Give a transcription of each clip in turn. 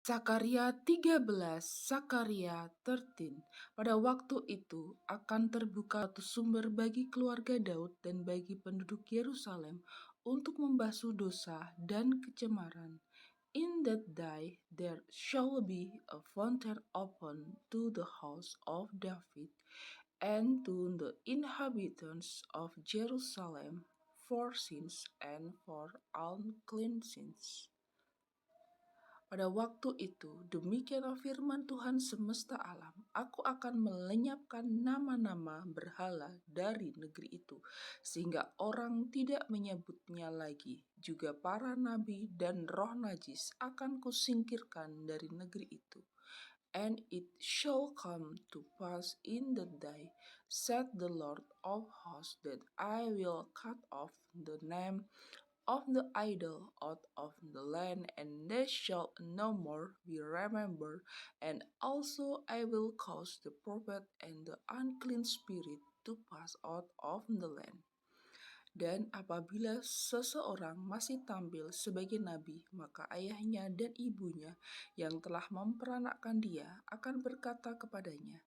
Zakaria 13, Zakaria 13. Pada waktu itu akan terbuka satu sumber bagi keluarga Daud dan bagi penduduk Yerusalem untuk membasuh dosa dan kecemaran. In that day there shall be a fountain open to the house of David and to the inhabitants of Jerusalem for sins and for unclean sins. Pada waktu itu, demikianlah firman Tuhan semesta alam, aku akan melenyapkan nama-nama berhala dari negeri itu, sehingga orang tidak menyebutnya lagi. Juga para nabi dan roh najis akan kusingkirkan dari negeri itu. And it shall come to pass in the day, said the Lord of hosts, that I will cut off the name of the idol out of the land, and they shall no more be remembered. And also I will cause the prophet and the unclean spirit to pass out of the land. Dan apabila seseorang masih tampil sebagai nabi, maka ayahnya dan ibunya yang telah memperanakkan dia akan berkata kepadanya,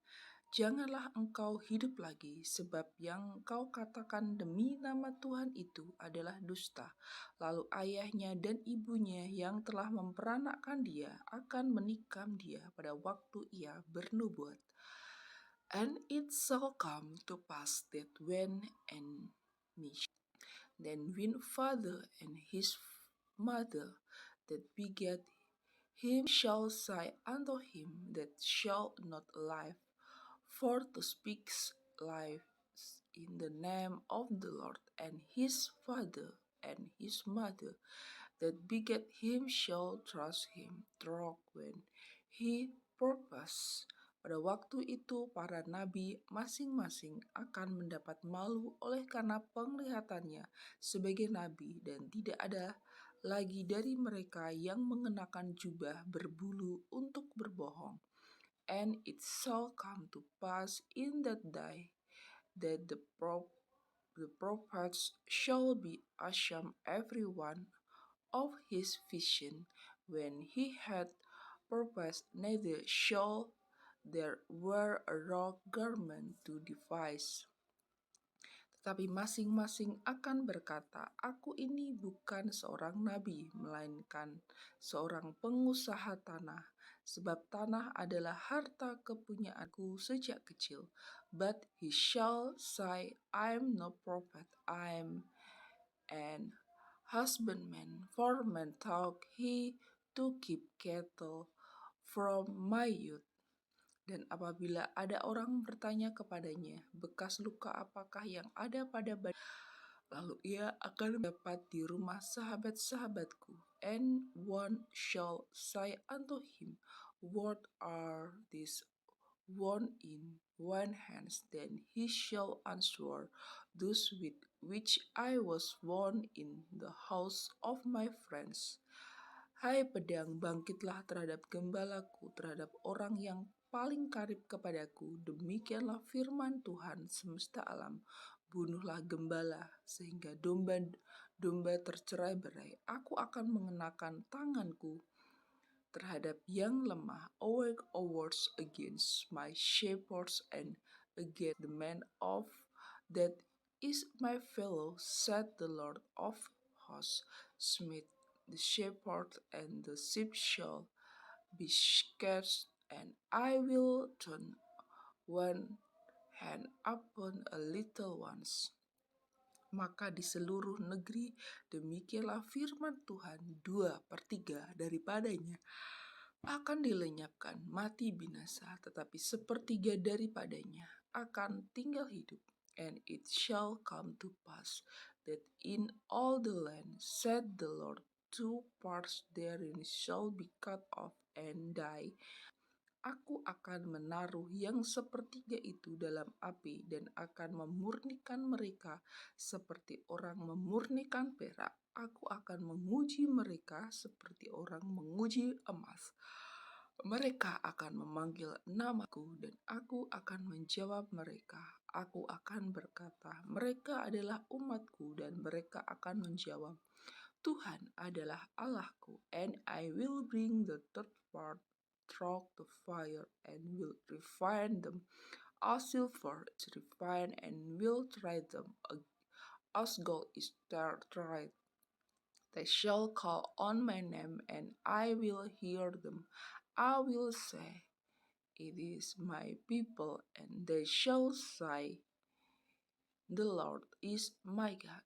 "Janganlah engkau hidup lagi, sebab yang kau katakan demi nama Tuhan itu adalah dusta." Lalu ayahnya dan ibunya yang telah memperanakkan dia akan menikam dia pada waktu ia bernubuat. And it shall come to pass that when then father and his mother that begat him shall say unto him that shall not live, for to speak life in the name of the Lord, and his father and his mother that begat him shall trust him through when he purpose. Pada waktu itu para nabi masing-masing akan mendapat malu oleh karena penglihatannya sebagai nabi, dan tidak ada lagi dari mereka yang mengenakan jubah berbulu untuk berbohong. And it shall come to pass in that day that the prophets shall be ashamed every one of his vision when he had purposed, neither shall there wear a rough garment to devise. Tetapi masing-masing akan berkata, aku ini bukan seorang nabi, melainkan seorang pengusaha tanah, sebab tanah adalah harta kepunyaanku sejak kecil. But he shall say, I am no prophet, I am an husbandman, for men taught he to keep cattle from my youth. Dan apabila ada orang bertanya kepadanya, bekas luka apakah yang ada pada badan, lalu ia akan mendapat di rumah sahabat-sahabatku. And one shall say unto him, what are these wounds in one hand? Then he shall answer, those with which I was wounded in the house of my friends. Hai pedang, bangkitlah terhadap gembalaku, terhadap orang yang paling karib kepadaku. Demikianlah firman Tuhan semesta alam. Bunuhlah gembala, sehingga domba tercerai-berai. Aku akan mengenakan tanganku terhadap yang lemah, awake awards against my shepherds and against the man of that is my fellow, said the Lord of hosts. Smite the shepherd, and the sheep shall be scattered, and I will turn one hand upon a little ones. Maka di seluruh negeri demikianlah firman Tuhan, 2/3 daripadanya akan dilenyapkan, mati binasa, tetapi 1/3 daripadanya akan tinggal hidup. And it shall come to pass that in all the land, said the Lord, 2 parts therein shall be cut off and die. Aku akan menaruh yang 1/3 itu dalam api, dan akan memurnikan mereka seperti orang memurnikan perak. Aku akan menguji mereka seperti orang menguji emas. Mereka akan memanggil namaku, dan aku akan menjawab mereka. Aku akan berkata, mereka adalah umatku, dan mereka akan menjawab, Tuhan adalah Allahku, and I will bring the third part through the fire, and will refine them as silver is refined, and will try them as gold is tried. They shall call on my name, and I will hear them. I will say, it is my people, and they shall say, the Lord is my God.